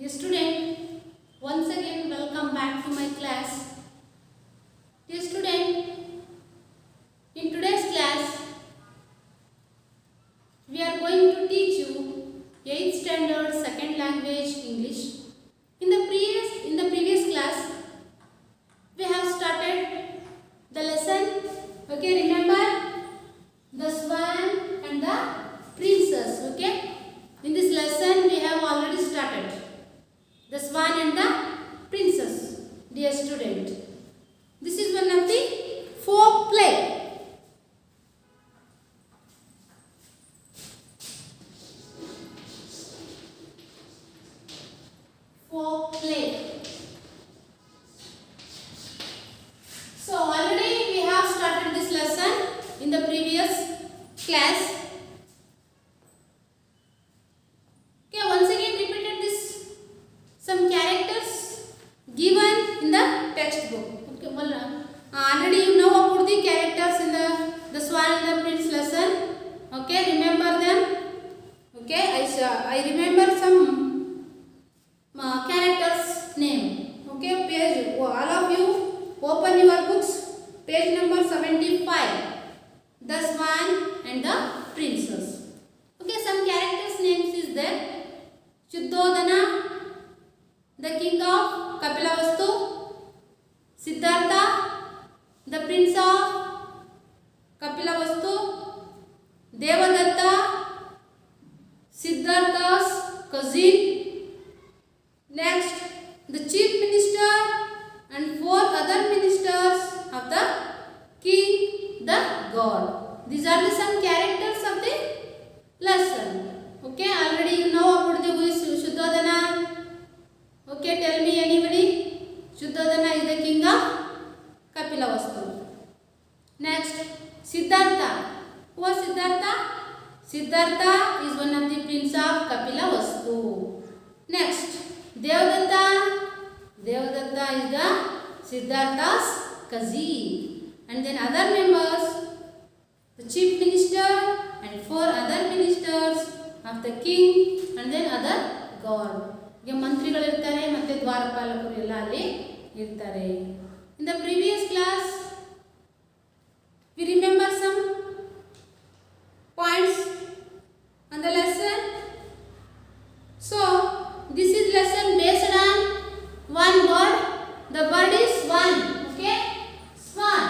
Student, once again welcome back to my class. Dear student, in today's class we are going to teach you 8th standard second language English. In the previous class we have started the lesson. Okay, remember the swan and the princess. Okay, in this lesson we have already started the swan and the princess. Dear student, this is one of the folk play. Folk play. So already we have started this lesson in the previous class. Okay, once again repeated this some characters given in the textbook. Okay, well, already you know about the characters in the swan and the prince lesson. Okay, remember them. Okay, I remember some characters name. Okay, page, all of you open your books, page number 75, the swan and the princess. Okay, some characters names is there. Shuddhodana, the king of Kapilavastu; Siddhartha, the prince of Kapilavastu; Devadatta, Siddhartha's cousin. Next, the chief minister and 4 other ministers of the king, the god. These are the some characters of the lesson. Okay, already you know about the who is Shuddhodana. Okay, tell me anybody. Shuddhodana is the king of Kapilavastu. Next, Siddhartha. Who was Siddhartha? Siddhartha is one of the prince of Kapilavastu. Next, Devadatta. Devadatta is the Siddhartha's cousin. And then other members, the chief minister and 4 other ministers of the king and then other god. ಈಗ ಮಂತ್ರಿಗಳು ಇರ್ತಾರೆ ಮತ್ತೆ ದ್ವಾರಪಾಲಕರು ಎಲ್ಲ ಅಲ್ಲಿ ಇರ್ತಾರೆ. In the previous class we remember some points on the lesson. So this is lesson based on one word. The word is swan. Okay, swan.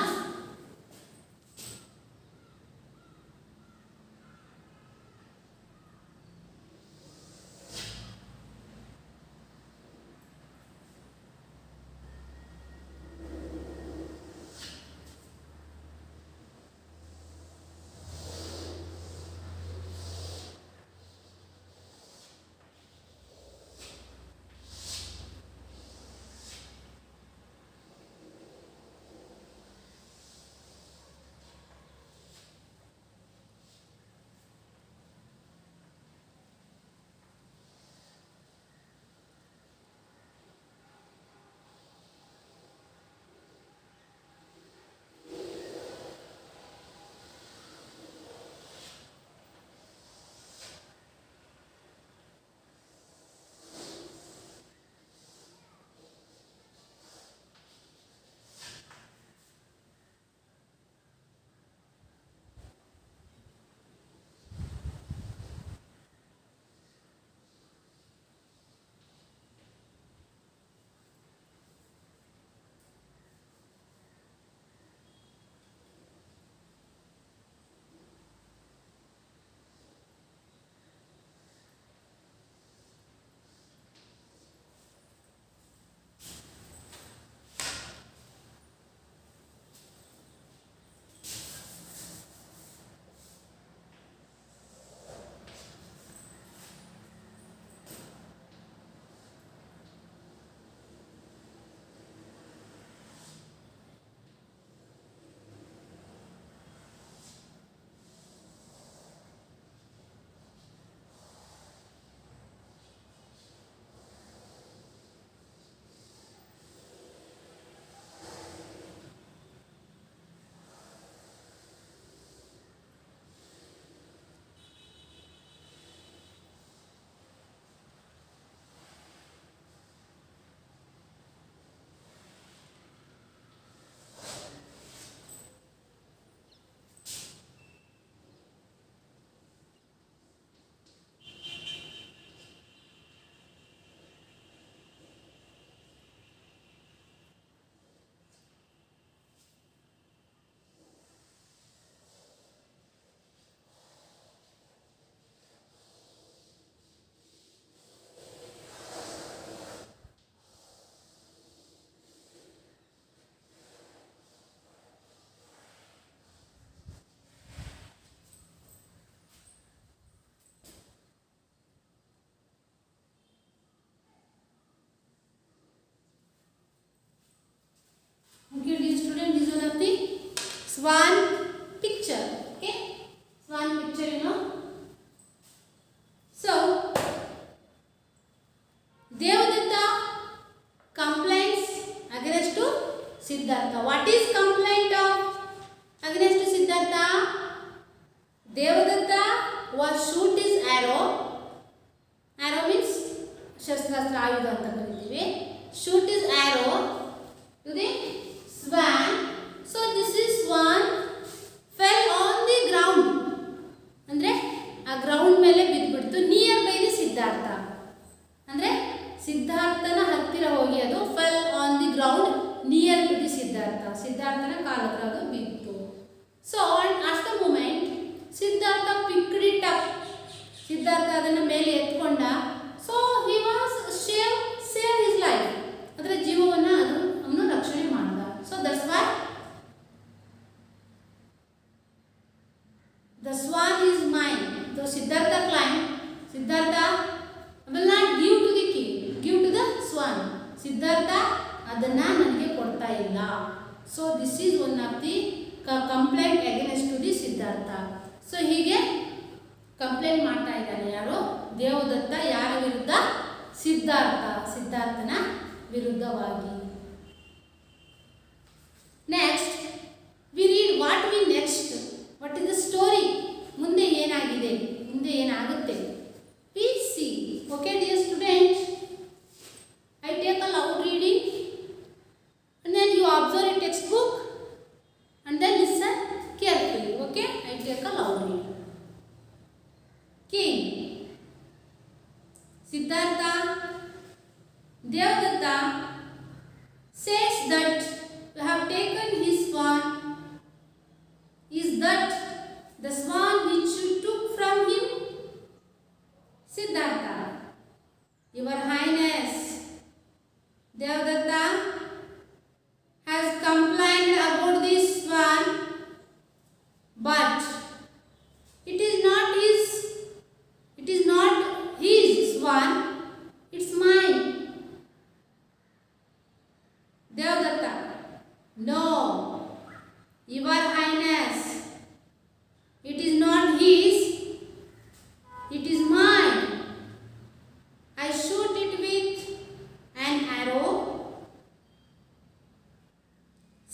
swan picture. Okay, swan picture, you know. So Devadatta complains against to Siddhartha. What is complaint of against to Siddhartha? Devadatta was shoot his arrow. Arrow means ಶಸ್ತ್ರಾಸ್ತ್ರ ಆಯುಧ ಅಂತ ಕರಿತೀವಿ. Shoot his arrow to the swan. So this is swan fell on the ground. ಅಂದ್ರೆ ಆ ground ಮೇಲೆ ಬಿದ್ದುಬಿಡ್ತು. Near by the Siddhartha, ಅಂದ್ರೆ ಸಿದ್ಧಾರ್ಥನ ಹತ್ತಿರ ಹೋಗಿ ಅದು fell on the ground near to the Siddhartha. ಸಿದ್ಧಾರ್ಥನ ಕಾಲ ಹತ್ರ ಅದು ಬಿತ್ತು. So at the moment Siddhartha picked it up. Siddhartha ಅದನ್ನು ಮೇಲೆ ಎತ್ಕೊಂಡ. So he was save his life. ಅದರ ಜೀವವನ್ನು ಅವನು ರಕ್ಷಣೆ ಮಾಡಿದ. So that's why the swan is mine. So Siddhartha climbed. Siddhartha will not give to the king, give to the swan. Siddhartha ಅದನ್ನ ನನಗೆ ಕೊಡ್ತಾ ಇಲ್ಲ. So this is one of the complaint against to the Siddhartha. So ಹೀಗೆ complaint ಮಾಡ್ತಾ ಇದ್ದಾನೆ ಯಾರು? ದೇವದತ್ತ. ಯಾರ ವಿರುದ್ಧ? ಸಿದ್ಧಾರ್ಥನ ವಿರುದ್ಧವಾಗಿ. Next we read what we next. What is the story? ಮುಂದೆ ಏನಾಗಿದೆ, ಮುಂದೆ ಏನಾಗುತ್ತೆ? Please C. Okay dear student, I take a loud reading and then you observe a textbook and then listen carefully. Okay, I take a loud reading. King Siddhartha, Devadatta says that you have taken his swan. Is that the swan which you took from him? Siddhartha, Your Highness, Devadatta has complained about this swan, but it is not his swan, it's mine. Devadatta, no, Your Highness, it is not his, it is mine. I shoot it with an arrow.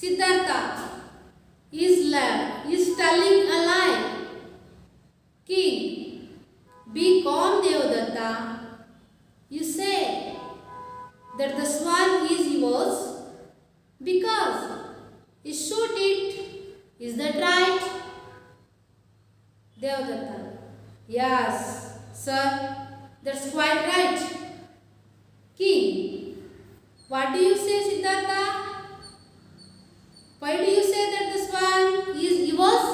Siddhartha is telling a lie. King, be calm, Devadatta. You say that the swan is yours because you shoot it. Is that right? Devadatta, yes, sir, that's quite right. King, what do you say, Siddhartha? Why do you say that the swan is yours?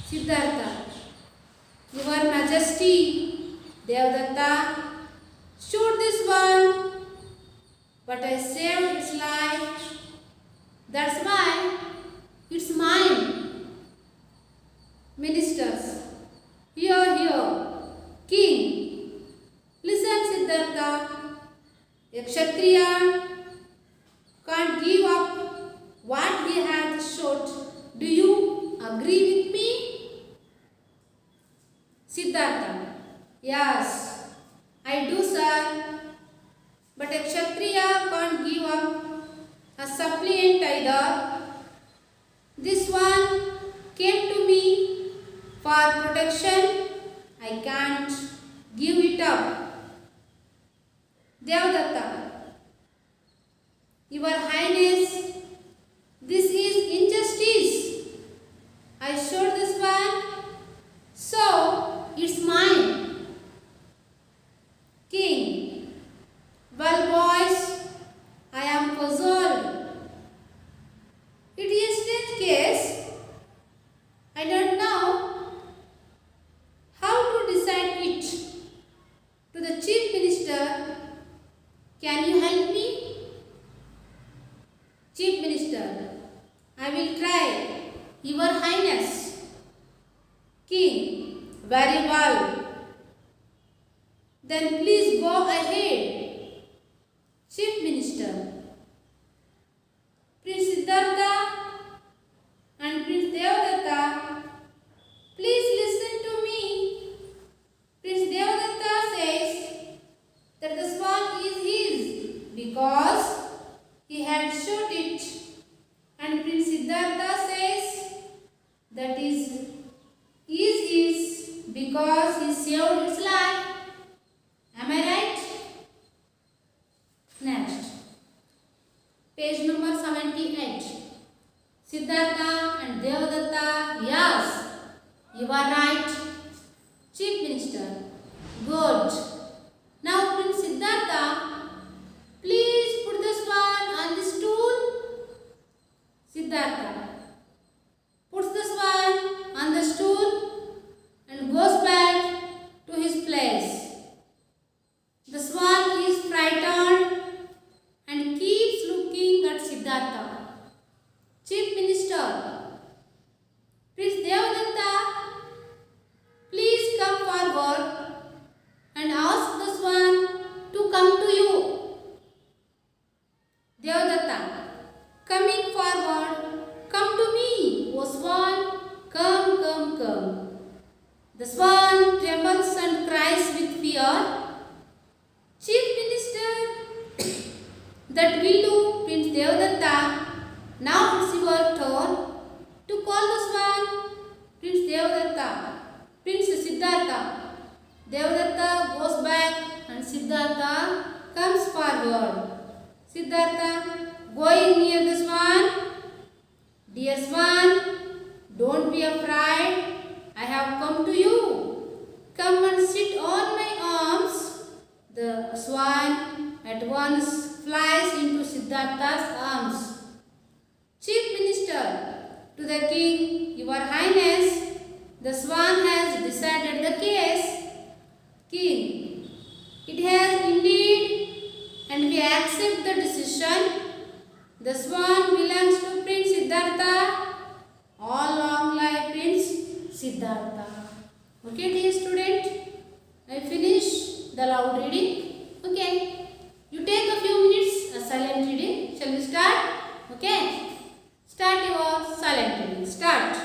Siddhartha, Your Majesty, Devadatta, shoot this one, but I saved its life. That's why it's mine. Ministers, hear. King, listen, Siddhartha. A Kshatriya can't give up what he has shot. Do you agree with me? Siddhartha, yes, I do, sir. But a Kshatriya can't give up a suppliant either. This one came to me for protection. I can't give it up. Devadatta, Your Highness, this is injustice. I showed this one, so it's mine. King, well boys, I am puzzled. It is this case. I don't know how to decide it. To the Chief Minister, can you help me? Chief Minister, I will try, Your Highness. King, very well. Then please go ahead. Chief Minister, Prince Siddhartha because he had shot it. And Prince Siddhartha says that is because he saved its life. Am I right? Next, page number 78. Siddhartha and Devadatta, yes, you are right. Chief Minister, good. Now Prince Siddhartha, please put the swan on the stool. Siddhartha puts the swan on the stool and goes back to his place. The swan is frightened and keeps looking at Siddhartha. Chief Minister, Prince Devadatta, please come forward and ask the swan to come to you. Devadatta, coming forward, come to me, O swan, come, come, come. The swan trembles and cries with fear. Chief Minister, that will do, Prince Devadatta. Now it's your turn to call the swan. Prince Devadatta, Prince Siddhartha. Devadatta goes back and Siddhartha comes forward. Siddhartha going near the swan. Dear swan, don't be afraid. I have come to you. Come and sit on my arms. The swan at once flies into Siddhartha's arms. Chief Minister, to the King, Your Highness, the swan has decided the case. King, it has indeed, and we accept the decision. The swan belongs to Prince Siddhartha. All long life Prince Siddhartha. Okay, dear student, I finish the loud reading. Okay, you take a few minutes a silent reading. Shall we start? Okay, start your silent reading. Start.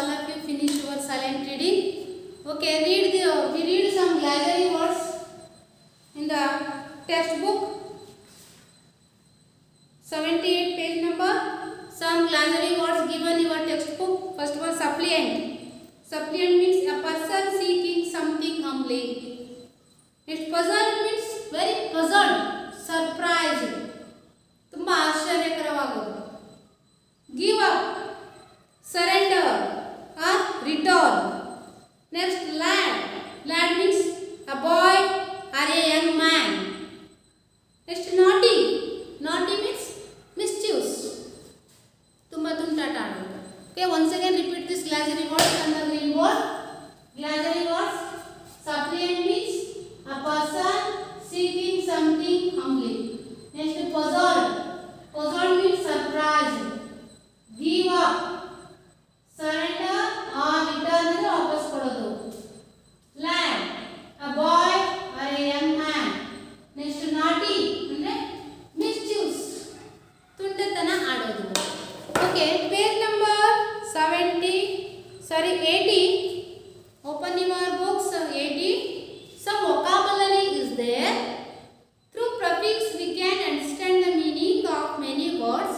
all of you finish your silent reading. Okay, we read some Glazary words in the textbook. 78 page number. Some Glazary words given in your textbook. First one, suppliant. Suppliant means a person seeking something humbly. Next, puzzled means very puzzled, surprised. ತುಂಬಾ ಆಶ್ಚರ್ಯಕರವಾಗುವುದು. Give up, surrender or return. Next, lad. Lad means a boy or a young man. Next, naughty. Naughty means mischievous. ತುಂಬಾ ತುಂಟಾಟ ಆಡೋದು. Okay, once again repeat this Glazary words on the green board. Glazary words. Suppliant means a person seeking something humbly. Next, puzzled. Puzzled means surprised. Give up, surrender or return ಅಂದ್ರೆ ವಾಪಸ್ ಕೊಡೋದು. Lad, a boy or a young man. Next, naughty ಅಂದ್ರೆ mischievous, ತುಂಟತನ ಆಡೋದು. Okay, page number 80. Open your books. 80. Some vocabulary is there. Through prefix we can understand the meaning of many words.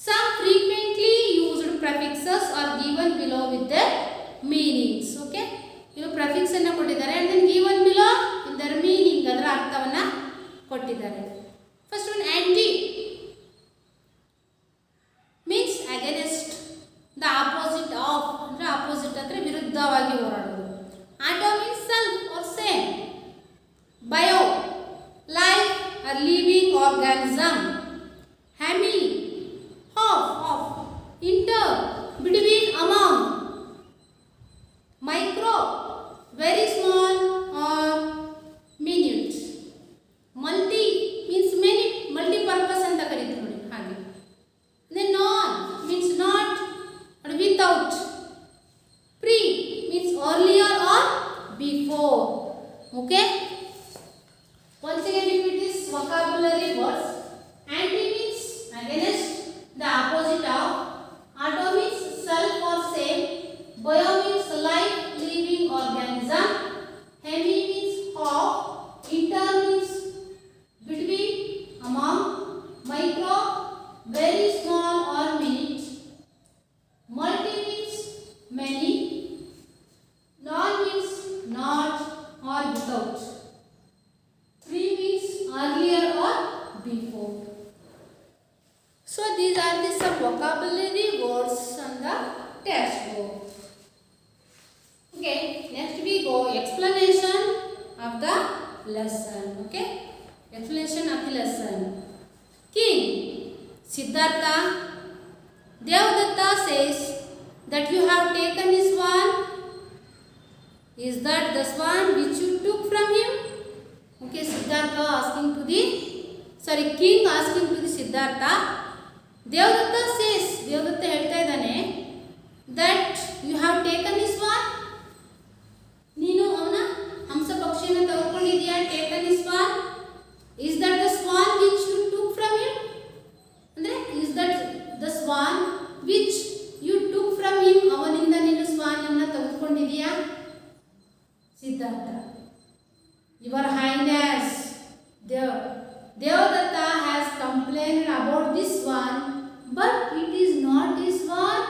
Some frequently used prefixes are given below with their meanings. Okay, you prefix anna kottidare and then given below in their meaning adra arthavanna kottidare. First one, anti means against, the opposite of andre opposite andre viruddhavagi horadodu. Auto means self or same. Bio, life or living organism. Hemi, half of, inter, between, among. Micro, very small or minute. Multi means many, multi-purpose anta karite ನೋಡಿ ಹಾಗೆ. Then non means not or without. Pre means earlier or before. Okay, once again repeat this vocabulary words. Anti means against, the opposite of. Auto means self or same. Bio means life, living organism. Hemi means half. Inter means between, among. Micro, very small or minute. Multi means many. Non means not or without. Pre means earlier or before. So these are the some vocabulary words on the textbook. Okay, next we go explanation of the lesson. Okay, explanation of the lesson. King Siddhartha, Devadatta says that you have taken his swan. Is that the swan which you took from him? Okay, Siddhartha asking to the king asking to the Siddhartha. Devadatta says, Devadatta ಹೇಳ್ತಾ ಇದ್ದಾನೆ that you have taken his swan. ನೀನು ಅವನ ಹಂಸ ಪಕ್ಷಿಯನ್ನು ತಗೊಂಡಿದ್ದೀಯಾ? taken his swan. Is that the swan which you took from him? ಅಂದ್ರೆ is that the swan which you took from him? ಅವನಿಂದ ನೀನು swan ಅನ್ನು ತೆಗೆದುಕೊಂಡಿದ್ದೀಯಾ? Siddhartha, Your Highness, Devadatta has complained about this swan, but it is not his swan.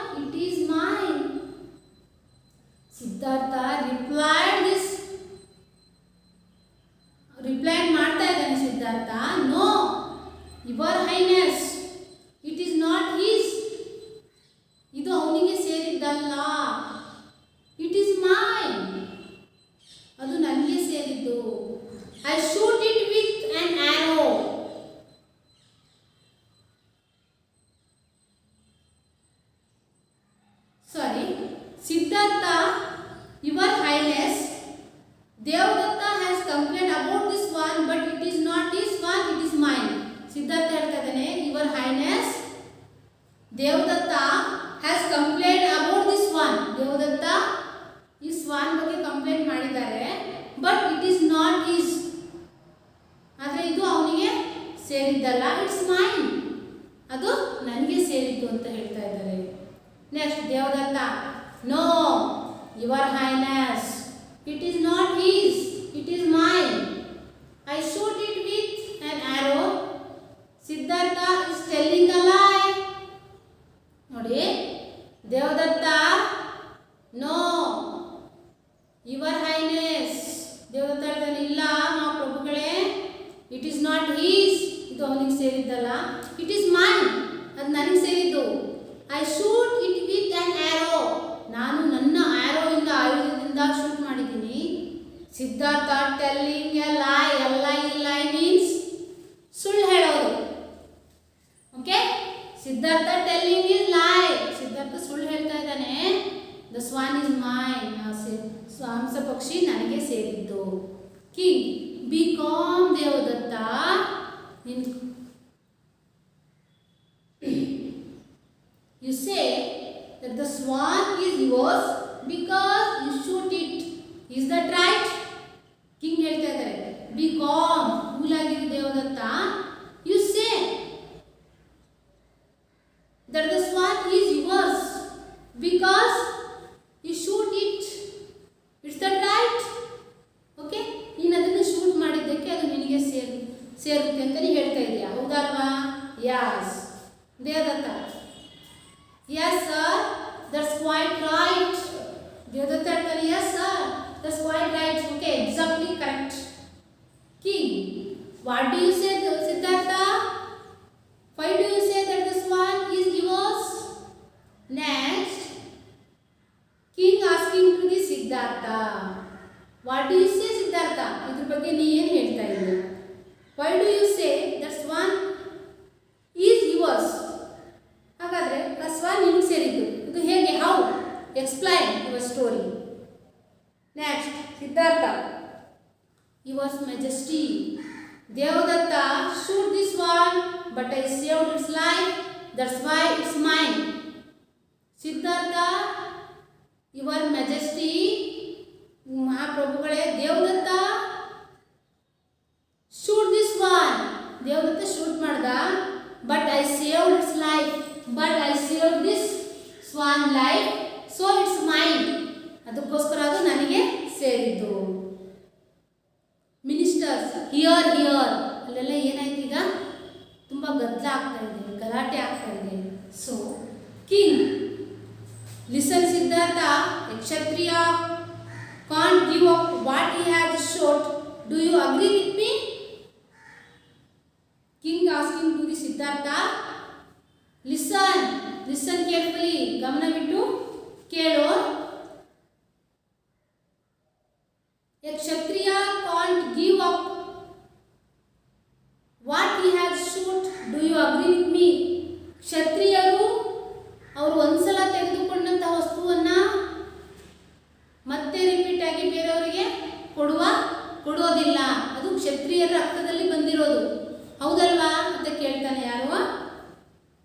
Next, Devadatta. No, Your Highness. It is not his. It is mine. I shoot it with an arrow. Siddhartha is telling a lie. ನೋಡಿ, Devadatta no your highness. Devadatta ಹೇಳ್ತಾನೆ, ಇಲ್ಲ ಪ್ರಭುಗಳೇ, it is not his. ಇದು ಅವನಿಗೆ ಸೇರಿದ್ದಲ್ಲ, it is mine. ಅದು ನನಗೆ ಸೇರಿದ್ದು. I shoot it with an arrow. ನಾನು ನನ್ನ ಆ್ಯರೋಯಿಂದ, ಆಯುಧದಿಂದ ಶೂಟ್ ಮಾಡಿದ್ದೀನಿ. ಸಿದ್ಧಾರ್ಥ ಟೆಲ್ಲಿಂಗ್ ಎ ಲೈ. ಲೈ ಮೀನ್ಸ್ ಸುಳ್ಳು ಹೇಳೋದು. ಓಕೆ, ಸಿದ್ಧಾರ್ಥ ಟೆಲ್ಲಿಂಗ್ ಇಸ್ ಲೈ. ಸಿದ್ಧಾರ್ಥ ಸುಳ್ಳು ಹೇಳ್ತಾ ಇದ್ದಾನೆ. The swan is mine. ಹಂಸ ಪಕ್ಷಿ ನನಗೆ ಸೇರಿದ್ದು. King, be calm Devadatta. You say that the swan is yours because you shoot it. Is that right? King ಹೇಳ್ತಾ ಇದ್ದಾರೆ, ಬಿ ಕಾಮ್, ಕೂಲ್ ಆಗಿರು Devadatta. You say that the swan is yours because you shoot it. Is that right? Okay, ನೀನು ಅದನ್ನು shoot ಮಾಡಿದ್ದಕ್ಕೆ ಅದು ನಿನಗೆ ಸೇರುತ್ತೆ ಅಂತ ನೀನು ಹೇಳ್ತಾ ಇದೆಯಾ, ಹೌದಲ್ವಾ? Yes. Devadatta, yes sir, that's quite right. Devadatta ಹೇಳ್ತಾನೆ, yes sir, that's quite right. Okay, exactly correct. King, what do you say, Siddhartha? Why do you say that the swan is yours? Next, King asking to the Siddhartha, what do you say Siddhartha? ಇದ್ರ ಬಗ್ಗೆ ನೀ ಏನು ಹೇಳ್ತಾ ಇದ್ದೀಯ? Why do you say that swan is yours? ಹಾಗಾದ್ರೆ ಆ ಸ್ವಾನ್ ನಿನಗೆ ಸೇರಿದ್ದು, ಇದು ಹೇಗೆ? How? Explain your story. Next, Siddhartha, your majesty. Devadatta, shoot this swan but I saved its life, that's why it's mine. Siddhartha, your majesty, ಮಹಾಪ್ರಭುಗಳೇ, Devadatta shoot this swan. Devadatta shoot ಮಾಡ್ದ, but I saved its life. But I saved this swan life, so it's mine. ಅದಕ್ಕೋಸ್ಕರ ಅದು ನನಗೆ ಸೇರಿದ್ದು. Ministers, here ಅಲ್ಲೆಲ್ಲ ಏನಾಯ್ತು ಈಗ? ತುಂಬ ಗದ್ದಲ ಆಗ್ತಾ ಇದೆ, ಗಲಾಟೆ ಆಗ್ತಾ ಇದೆ. So king, listen Siddhartha, a Kshatriya can't give up what he has shot. Do you agree with me? King asking to the Siddhartha, listen carefully, ಗಮನವಿಟ್ಟು ಕೇಳು. A Kshatriya can't give up what he has shoot. Do you agree with me? ಕ್ಷತ್ರಿಯರು ಅವರು ಒಂದ್ಸಲ ತೆಗೆದುಕೊಂಡಂಥ ವಸ್ತುವನ್ನು ಮತ್ತೆ repeat ಆಗಿ ಬೇರೆಯವರಿಗೆ ಕೊಡೋದಿಲ್ಲ. ಅದು ಕ್ಷತ್ರಿಯರ ರಕ್ತದಲ್ಲಿ ಬಂದಿರೋದು, ಹೌದಲ್ವಾ ಅಂತ ಕೇಳ್ತಾನೆ ಯಾರು?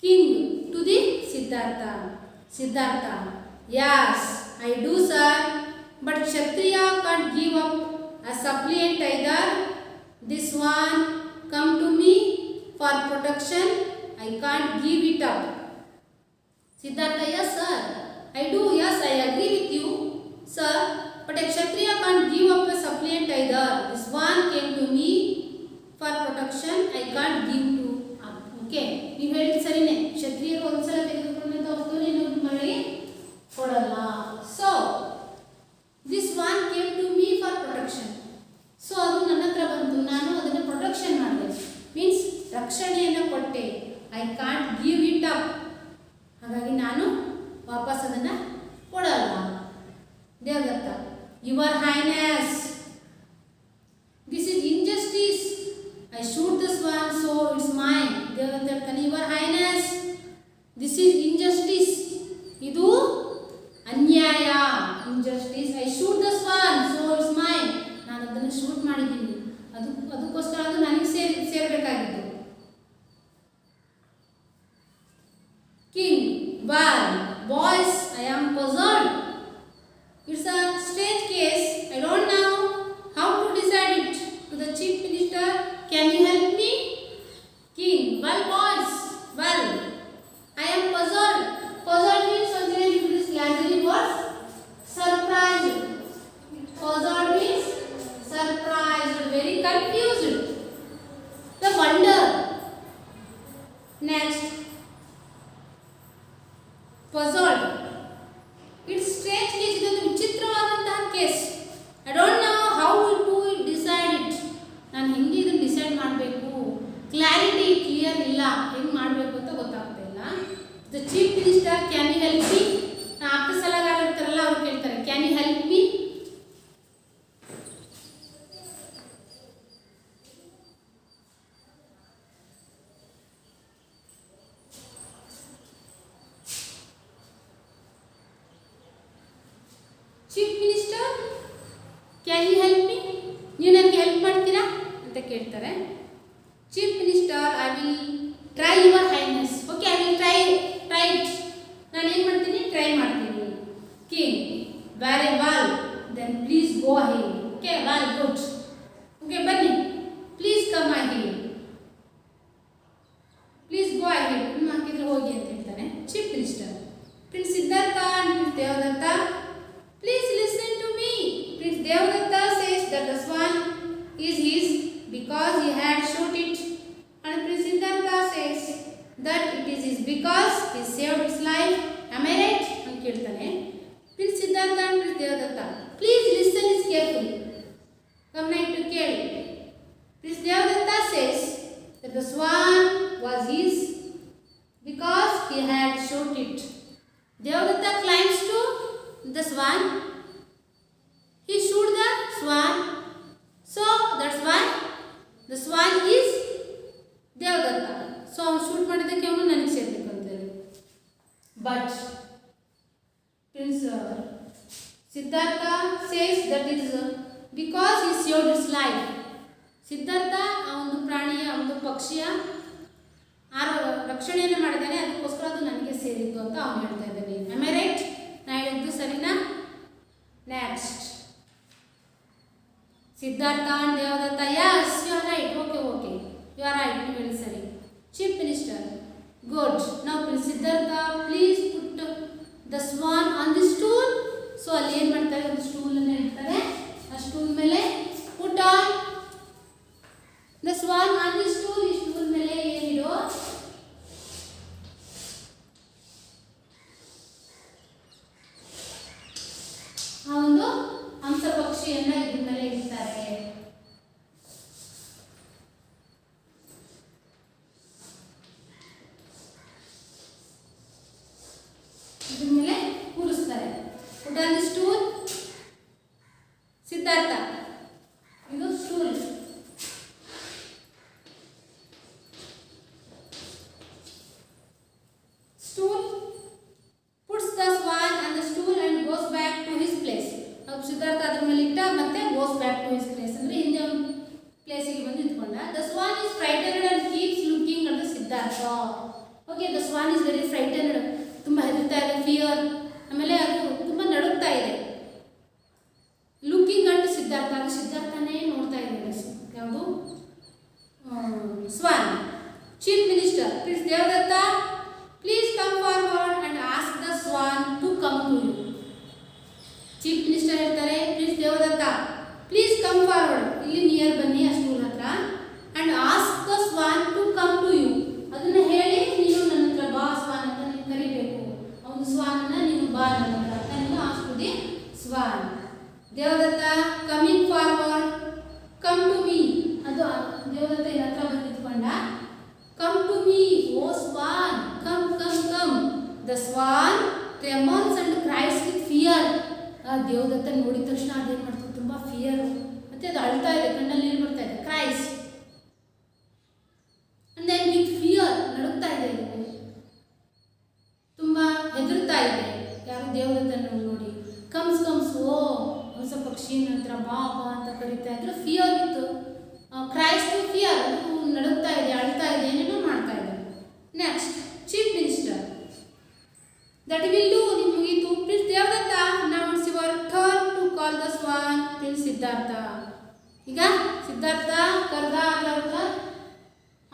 King to the Siddhartha, yes, I do sir, but Kshatriya can't give up a suppliant either. This one come to me for protection, I can't give it up. Siddhartha, yes sir, I do, yes, I agree with you sir, but a Kshatriya can't give up a suppliant either. This one came to me for protection, I can't give to up. Okay, ನೀವು ಹೇಳಿದ ಸರಿನೇ. ಕ್ಷತ್ರಿಯರು ಒಂದ್ಸಲ ತೆಗೆದುಕೊಂಡಂಥ ವಸ್ತು ನೀನು ಮಾಡಿ ಕೊಡಲ್ಲ. So this one came to me for protection. So ಅದು ನನ್ನ ಹತ್ರ ಬಂತು, ನಾನು ಅದನ್ನು ಪ್ರೊಟೆಕ್ಷನ್ ಮಾಡಿದೆ, ಮೀನ್ಸ್ ರಕ್ಷಣೆಯನ್ನು ಕೊಟ್ಟೆ. I can't give it up, ಹಾಗಾಗಿ ನಾನು ವಾಪಸ್ ಅದನ್ನು ಕೊಡಲ್ಲ. Devadatta, your highness, this is injustice. I shoot this one, so it's mine. Devadatta ಹೇಳ್ತಾನೆ, your highness, this is injustice. ಇದು ಅನ್ಯಾಯ, injustice. I shoot this one, so it's mine. ನಾನು ಅದನ್ನು ಶೂಟ್ ಮಾಡಿದ್ದೀನಿ, ಅದಕ್ಕೋಸ್ಕರ ಅದು ನನಗೆ ಸೇರಬೇಕಾಗಿತ್ತು. King, well, boys, I am puzzled. It's a strange case. I don't chief minister can you help me, ನೀವು ನನಗೆ ಹೆಲ್ಪ್ ಮಾಡ್ತೀರಾ ಅಂತ ಕೇಳ್ತಾರೆ. Chief minister I will try your highness. Okay, I will try it. ನಾನು ಏನು ಮಾಡ್ತೀನಿ, try ಮಾಡ್ತೀನಿ. King very well, then please go ahead. Okay, well good. Okay, ಬನ್ನಿ, please come ahead, please go ahead. ನಿಮ್ಮ ಹಾಕಿದ್ರೆ ಹೋಗಿ ಅಂತ ಹೇಳ್ತಾನೆ chief minister. Prince Siddhartha and Prince Devadatta, please listen to me. Prince Devadatta says that the swan is his because he had shot it, and Prince Siddhartha says that it is his because he saved its life. Am I right? ಅಂತ ಕೇಳ್ತಾನೆ. Prince Siddhartha and Prince Devadatta, please listen is carefully. ಗಮನ ಇಟ್ಟು ಕೇಳಿ. Prince Devadatta says that the swan was his because he had shot it. Devadatta climbs to the swan. He shoot the swan. So that's why the swan is Devadatta. So ಅವನು shoot ಮಾಡಿದ್ದಕ್ಕೆ ಅವನು ನನಗೆ ಸೇರಬೇಕು ಅಂತೇಳಿ. But Prince Siddhartha says that is because he saved his life. Siddhartha ಆ ಒಂದು ಪ್ರಾಣಿಯ ಒಂದು ಪಕ್ಷಿಯ ರಕ್ಷಣೆಯನ್ನು ಮಾಡಿದ್ದಾನೆ, ಅದಕ್ಕೋಸ್ಕರ ಅದು ನನಗೆ ಸೇರಿದ್ದು ಅಂತ ಅವನು ಹೇಳ್ತಾ ಇದ್ದಾನೆ. Am I right? ನಾ ಹೇಳಿದ್ದು ಸರಿನಾ? Next Siddhartha and Devadatta, yes you are right. Okay okay, you are right, ನೀವು ಹೇಳಿ ಸರಿ. Chief minister, good. Now prince Siddhartha please put the swan on the stool. So ಅಲ್ಲಿ ಏನು ಮಾಡ್ತಾರೆ, ಒಂದು ಸ್ಟೂಲನ್ನು ಇಡ್ತಾರೆ. ಆ ಸ್ಟೂಲ್ ಮೇಲೆ put on the swan on the stool. ಈ ಸ್ಟೂಲ್ ಮೇಲೆ ಏನಿಡೋ, ಆ ಒಂದು ಹಂಸ ಪಕ್ಷಿಯನ್ನ ಇದ್ರ ಮೇಲೆ ಇಡ್ತಾರೆ. ಇದ್ರ ಮೇಲೆ ಕೂರಿಸ್ತಾರೆ. Put on the stool. Siddhartha, ಇದು stool. Stool puts the swan on the stool and goes back to his place. अब सिद्धार्थ अदर ಮೇಲೆ ಇಟ್ಟ ಮತ್ತೆ goes back to his place ಅಂದ್ರೆ ಹಿಂದೆ ಪ್ಲೇಸ್ ಗೆ ಬಂದು ನಿಂತ್ಕೊಂಡ. The swan is frightened and keeps looking at the Siddhartha. Okay, the swan is very frightened. ತುಂಬಾ ಹೆದರ್ತಾ ಇದೆ, ಫಿಯರ್. ಆಮೇಲೆ ಅದು ತುಂಬಾ ನಡುಗ್ತಾ ಇದೆ. ಲುಕಿಂಗ್ ಅಟ್ ಸಿದ್ಧಾರ್ಥ, ಅದು ಸಿದ್ಧಾರ್ಥನೇ ನೋಡ್ತಾ ಇದೆ. ಯಾವುದು? Swan. Chief minister, prince Devadatta, please come forward and ask the swan to come to you. Chief minister ಹೇಳ್ತಾರೆ, prince Devadatta please come forward, ಇಲ್ಲಿ ನಿಯರ್ ಬನ್ನಿ ಆ ಸ್ಟೂಲ್ ಹತ್ರ, and ask the swan to come to you. ಅದನ್ನ ಹೇಳಿ ನೀನು ನನ್ನ ಹತ್ರ ಬಾ ಸ್ವಾನ್ ಅಂತ ನೀನು ಕರಿಬೇಕು. ಅವನು ಸ್ವಾನ್ ಅನ್ನ ನೀನು ಬಾ ನನ್ನ ಹತ್ರ ಅಂತ ನೀನು ask the swan. Devadatta coming forward, come to me. ಅದು ದೇವದತ್ತ ಈ ಹತ್ರ ಬಂದು ನಿಂತ್ಕೊಂಡ. Come to me, oh swan, come, come, come. The swan trembles and cries with fear. ಆ ದೇವದತ್ತ ನೋಡಿದ ತಕ್ಷಣ ಅದೇನು ಮಾಡ್ತದೆ, ತುಂಬ ಫಿಯರ್, ಮತ್ತೆ ಅದು ಅಳ್ತಾ ಇದೆ, ಕಣ್ಣಲ್ಲಿ ನೀರು ಬರ್ತಾ ಇದೆ. ಕ್ರೈಸ್ ಅಂಡ್ ದೆನ್ ವಿತ್ ಫಿಯರ್, ನಡುಗ್ತಾ ಇದೆ, ತುಂಬ ಹೆದರ್ತಾ ಇದೆ. ಯಾರು? ದೇವದತ್ತನ ನೋಡಿ. ಕಮ್ಸ್ ಕಮ್ಸ್, ಓ ಹೊಸ ಪಕ್ಷಿ ನಂತರ ಬಾ ಬಾ ಅಂತ ಕರಿತಾ ಇದ್ರು. ಫಿಯರ್ ಇತ್ತು, ಕ್ರೈಸ್ ಟು ಫಿಯರ್, ಅದು ನಡುಗ್ತಾ ಇದೆ, ಅಳ್ತಾ ಇದೆ, ಏನೇನೋ ಮಾಡ್ತಾ ಇದೆ. Next chief minister, that will do, ನಿಮ್ಗೆ ಮುಗೀತು. ಪ್ರಿನ್ಸ್ ದೇವದತ್ತ, ನಾವು it's your turn to call the swan. Prince Siddhartha, ಈಗ ಸಿದ್ಧಾರ್ಥ ಕರ್ದ,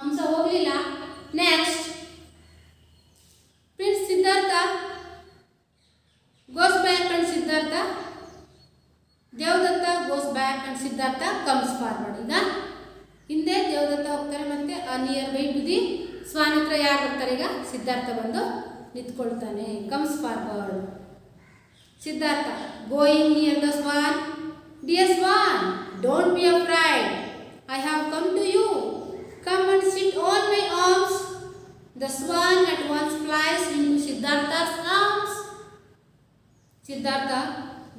ಹಂಸ ಹೋಗ್ಲಿಲ್ಲ. Next prince Siddhartha goes back and Siddhartha, Devadatta goes back and Siddhartha comes forward. ಈಗ ಹಿಂದೆ ದೇವದತ್ತ ಹೋಗ್ತಾರೆ, ಮತ್ತೆ near by to the swan ಹತ್ರ ಯಾರು ಬರ್ತಾರೆ? ಈಗ ಸಿದ್ಧಾರ್ಥ ಬಂದು ನಿಂತ್ಕೊಳ್ತಾನೆ. Comes forward. Siddhartha going near the swan. Dear swan, don't be afraid, I have come to you, come and sit on my arms. The swan at once flies into Siddhartha's arms. Siddhartha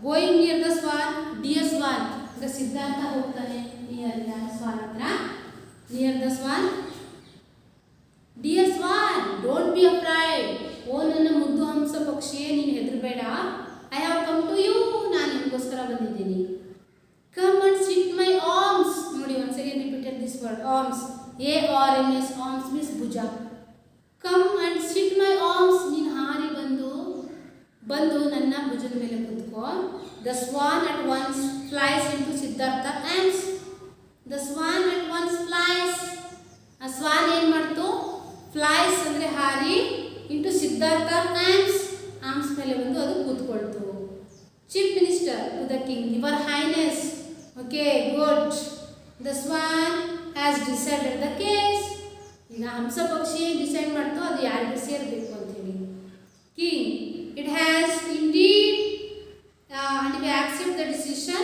going near the swan, dear swan. ಈಗ ಸಿದ್ಧಾರ್ಥ ಹೋಗ್ತಾನೆ near the swan ಹತ್ರ. Near the swan, dear swan, don't be afraid, ಓ ನನ್ನ ಮುದ್ದು ಹಂಸ ಪಕ್ಷಿಯೇ, ನೀನು ಹೆದರಬೇಡ. I have come to you, ನಾನು arms. ARMS, arms means bhuja. Come and sit my arms. ನೀನು ಹಾರಿ ಬಂದು ನನ್ನ ಭುಜದ ಮೇಲೆ ಕೂತ್ಕೋ. The swan at once flies into Siddhartha arms. The swan at once flies. ಆ ಸ್ವಾನ್ ಏನು ಮಾಡ್ತು? ಫ್ಲೈಸ್ ಅಂದರೆ ಹಾರಿ ಇಂಟು ಸಿದ್ಧಾರ್ಥ ಆರ್ಮ್ಸ್ ಮೇಲೆ ಬಂದು ಅದು ಕೂತ್ಕೊಳ್ತು. Chief minister to the king, your highness. Okay, good. The swan has decided the case. ಈಗ ಹಂಸ ಪಕ್ಷಿ ಡಿಸೈಡ್ ಮಾಡ್ತು ಅದು ಯಾರಿಗೆ ಸೇರಬೇಕು ಅಂತೇಳಿ. King, it has indeed and we accept the decision.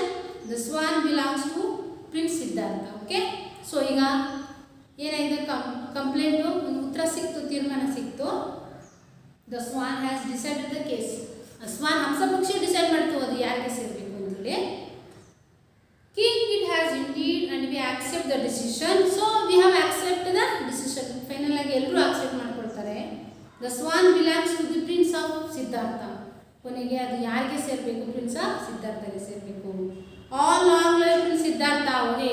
The swan belongs to Prince Siddhartha. Okay, so ಈಗ ಏನಾಗಿದೆ ಕಂಪ್ಲೇಂಟು ಒಂದು ಉತ್ತರ ಸಿಕ್ತು, ತೀರ್ಮಾನ ಸಿಕ್ತು. The swan has decided the case. Swan ಹಂಸ ಪಕ್ಷಿ ಡಿಸೈಡ್ ಮಾಡ್ತು ಅದು ಯಾರಿಗೆ ಸೇರಬೇಕು ಅಂತೇಳಿ. King, it has indeed and we accept the decision. So we have accept the decision. Final ಆಗಿ ಎಲ್ಲರೂ ಆಕ್ಸೆಪ್ಟ್ ಮಾಡ್ಕೊಳ್ತಾರೆ. The swan belongs to the prince of Siddhartha. ಕೊನೆಗೆ ಅದು ಯಾರಿಗೆ ಸೇರಬೇಕು? ಪ್ರಿನ್ಸ್ ಆಫ್ ಸಿದ್ಧಾರ್ಥಗೆ ಸೇರಬೇಕು. All long life prince Siddhartha. ಅವರೇ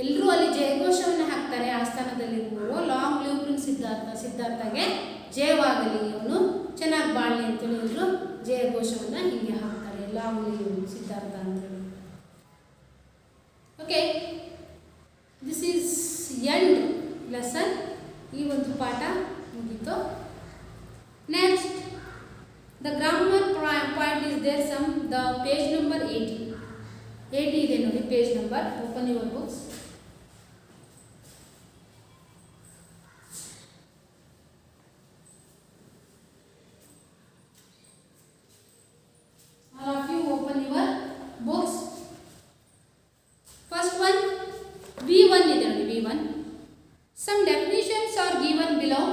ಎಲ್ಲರೂ ಅಲ್ಲಿ ಜಯಘೋಷವನ್ನು ಹಾಕ್ತಾರೆ. ಆಸ್ಥಾನದಲ್ಲಿರುವವರು ಲಾಂಗ್ ಲಿವ್ ಪ್ರಿನ್ಸ್ ಸಿದ್ಧಾರ್ಥ, ಸಿದ್ಧಾರ್ಥಗೆ ಜಯವಾಗಲಿ, ಅವನು ಚೆನ್ನಾಗಿ ಬಾಳಲಿ ಅಂತೇಳಿ ಎಲ್ಲರೂ ಜಯಘೋಷವನ್ನು ಹೀಗೆ ಹಾಕ್ತಾರೆ, ಲಾಂಗ್ ಲಿವ್ ಸಿದ್ಧಾರ್ಥ ಅಂತೇಳಿ. Okay, this is end lesson. ಈ ಒಂದು ಪಾಠ ಮುಗೀತು. Next the grammar point is there some. The page number 80 ಇದೆ ನೋಡಿ, page number. Open your books. All of you open your books. First one, V1 ಇದೆ ನೋಡಿ, V1. Some definitions are given below.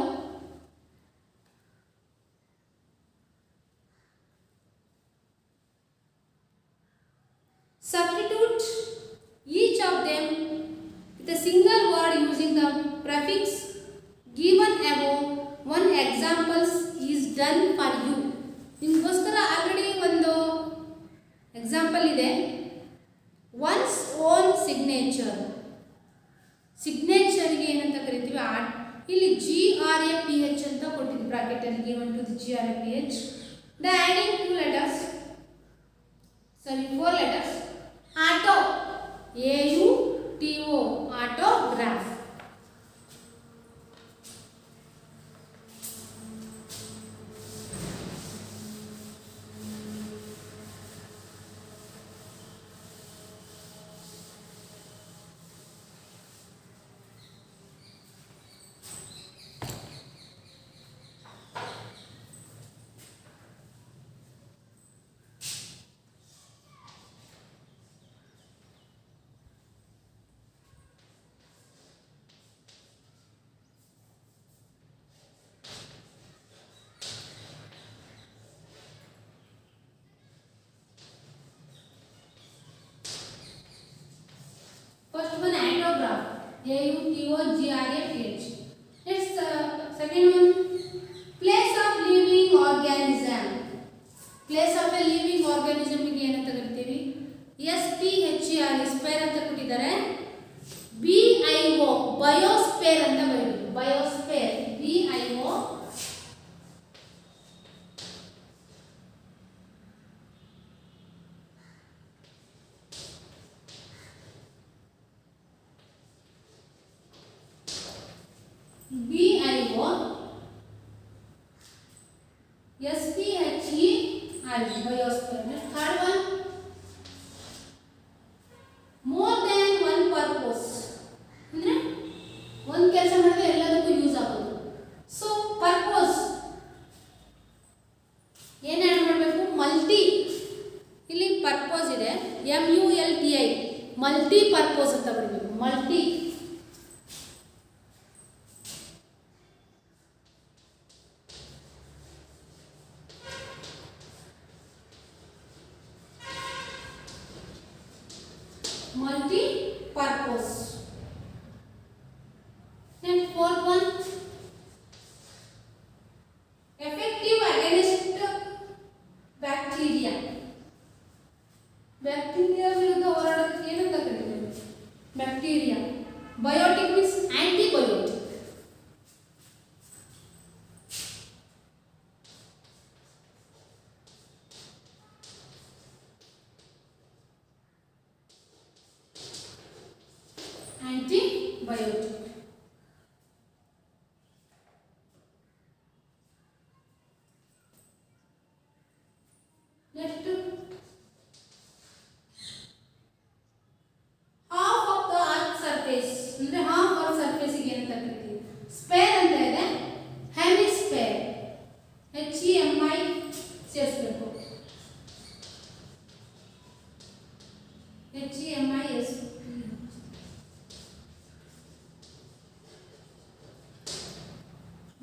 Substitute each of them with a single word using the prefix given above. One example is done for you. ನಿಮಗೋಸ್ಕರ already ಒಂದು example ಇದೆ. One's own signature. ಸಿಗ್ನೇಚರ್ಗೆ ಏನಂತ ಕರಿತೀವಿ? ಇಲ್ಲಿ GRAPH ಅಂತ ಕೊಟ್ಟಿದ್ದು ಬ್ರಾಕೆಟಲ್ಲಿ. Given to the GRAPH. The adding 4 letters. Auto, AUTO, autograph. First one, autograph. AUTOGRAPH. Next, second one, place of living organism. Place of a living organism ಗೆ ಏನಂತ ಕರಿತೀವಿ? SPHER, ಸ್ಪೇರ್ ಅಂತ ಕೊಟ್ಟಿದ್ದಾರೆ. BIO, ಬಯೋಸ್ಪೇರ್ ಅಂತ ಬರೀತೀವಿ. Biosphere, BIO. BIO, SPHER, biosphere. Third one, more than one purpose. ಅಂದ್ರೆ ಒಂದು ಕೆಲಸ ಮಾಡಿದ್ರೆ ಎಲ್ಲದಕ್ಕೂ ಯೂಸ್ ಆಗೋದು. ಸೊ ಪರ್ಪಸ್ ಏನು ಆ್ಯಡ್ ಮಾಡಬೇಕು? ಮಲ್ಟಿ. ಇಲ್ಲಿ ಪರ್ಪಸ್ ಇದೆ, MULTI, ಮಲ್ಟಿ ಪರ್ಪಸ್ ಅಂತ ಬರಬೇಕು. Multi. Multi-purpose. Then fourth one, effective against bacteria. Bacteria ವಿರುದ್ಧ ಹೋರಾಡೋದಕ್ಕೆ ಏನಂತ ಕರೀತೀವಿ? Bacteria. Biotic antibiotic. Next, half of the earth surface ಅಂದ್ರೆ half earth surface ಗೆ ಏನಂತ ಕರೀತೀವಿ? ಸ್ಪೇರ್ ಅಂತ ಇದೆ, ಹೆಮಿಸ್ಫೇರ್, HEMI ಸೇರಿಸಬೇಕು, HEMIS.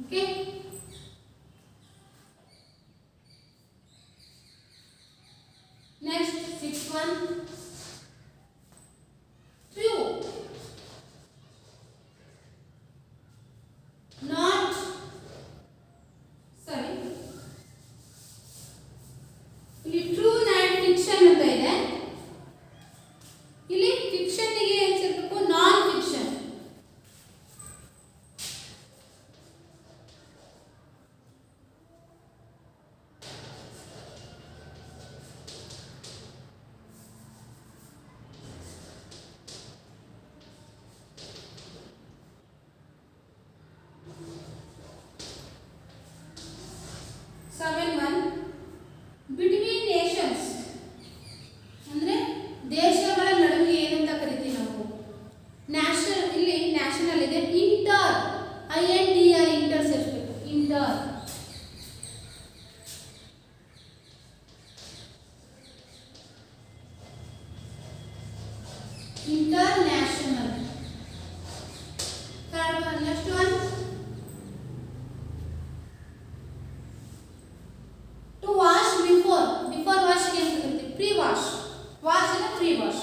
Okay. Next, sixth one. True. Not. Sorry. ಇಲ್ಲಿ true and fiction ಅಂತ ಇದೆ. ಇಲ್ಲಿ fiction ಗೆ ಏನು ಸೇರಿಸಬೇಕು? non fiction. Seven one. Between nations ಅಂದ್ರೆ ದೇಶಗಳ ನಡುವೆ ಏನಂತ ಕರಿತೀವಿ ನಾವು? ನ್ಯಾಷನಲ್. ಇಲ್ಲಿ ನ್ಯಾಷನಲ್ ಇದೆ, ಇಂಟರ್, INTR, ಇಂಟರ್ ಸೇರಿಸಬೇಕು, inter. International. Third one. Next one. To wash before. Before wash ಗೆ ಅಂತ ಕರಿತೀವಿ? Pre wash. ವಾಶ್ ಇದೆ, pre wash.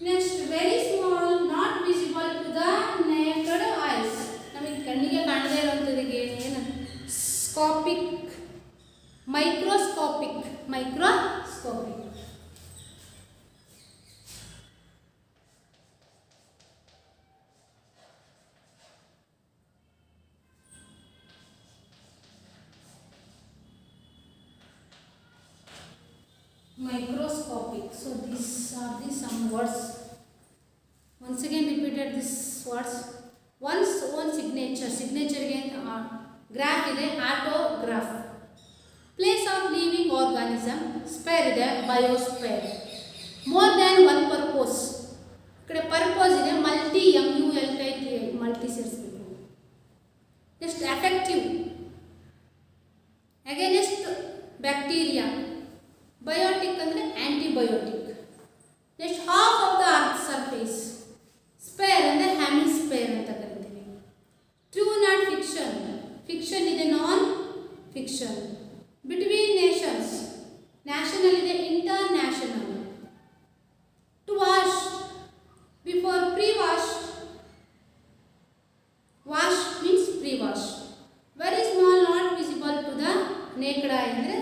Next, very small, not visible to the naked eyes. ನಮಗೆ ಕಣ್ಣಿಗೆ ಕಾಣದೇ ಇರುವಂತದಿಗೆ ಏನು? Scopic, microscopic, microscopic. Microscopic. So these are the some words. Once again repeated these words. One's own signature. Signature again graph ಇದೆ, autograph. Place of living organism. Sphere ಇದೆ, biosphere. More than one purpose. ಕಡೆ purpose ಇದೆ, multi, MULTI, multi ಸೇರಿಸಬೇಕು. Next, effective. Against bacteria. Biotic ಅಂದರೆ antibiotic. Next, half of the earth surface. Sphere ಅಂದರೆ hemisphere ಅಂತ ಕರಿತೀವಿ. True not fiction. Fiction ಇದೆ, non fiction. Between nations. National ಇದೆ, international. To wash before pre wash. Wash means pre wash. Very small, not visible to the naked eye ಅಂದರೆ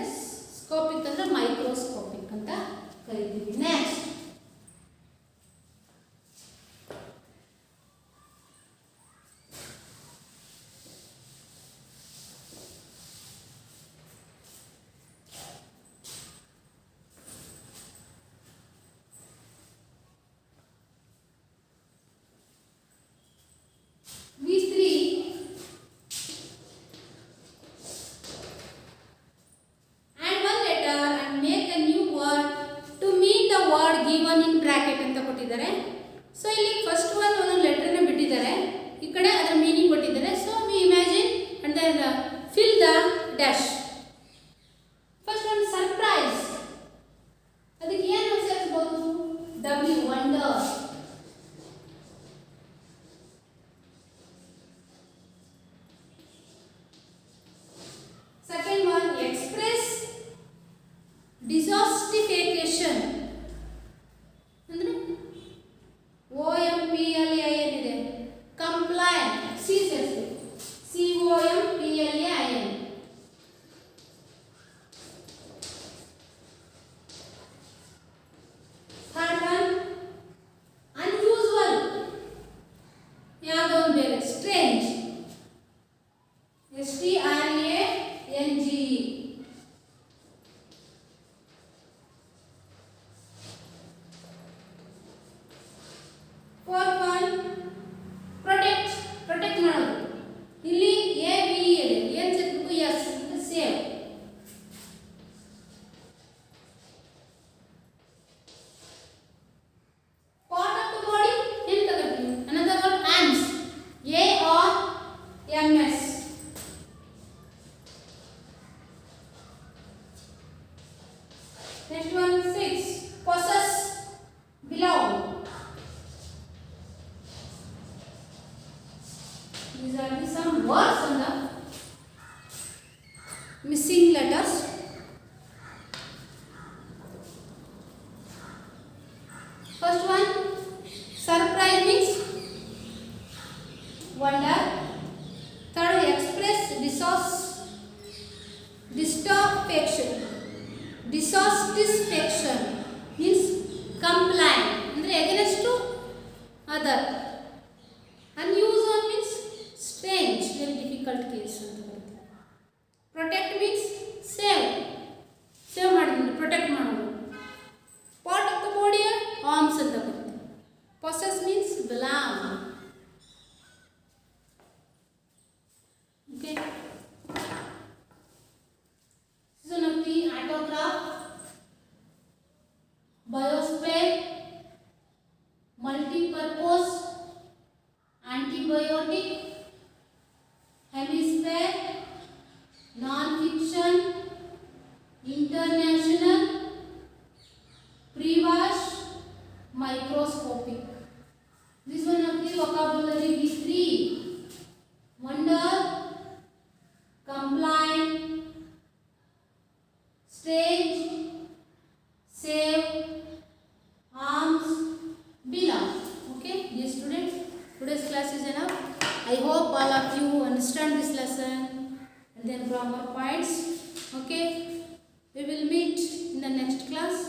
scopic ಅಂದ್ರೆ microscopic ಅಂತ ಕರಿತೀವಿ. Next, these three ಅಂತ ಕೊಟ್ಟಿದ್ದಾರೆ. So ಇಲ್ಲಿ first one ಒಂದೊಂದು ಲೆಟರ್ನ ಬಿಟ್ಟಿದ್ದಾರೆ, ಈ ಕಡೆ ಅದರ ಮೀನಿಂಗ್ ಕೊಟ್ಟಿದ್ದಾರೆ. So we imagine and then fill the dash. First one surprise, ಅದಕ್ಕೆ ಏನು ಸೇರಿಸಬಹುದು? W, wonder. Second one express dissatisfaction ಅಂದ್ರೆ OMPLAIN ಇದೆ, ಕಂಪ್ಲೈಂಟ್. ಸಿ ಸೇರಿಸಬೇಕು, COMPLAIN. These are the some words on the missing letters. First one, surprise means wonder. Third, express dissatisfaction. Dissatisfaction means complain. Andre against to other. Unusual means strange, very difficult case. Protect means save. Save ಮಾಡೋದು, protect ಮಾಡೋದು. Part of the body arms ಅಂತ ಬರುತ್ತೆ. Possess means belong. Okay. This is one of the autograph. Biosphere, multi-purpose, antibiotic, hemisphere, non-fiction, international, pre-wash, microscopic. This one of the vocabulary is 3. Wonder, complain, strange, save, arms, belong. Okay, dear students, today's class is enough. I hope all of you understand this lesson and then grammar points. Okay, we will meet in the next class.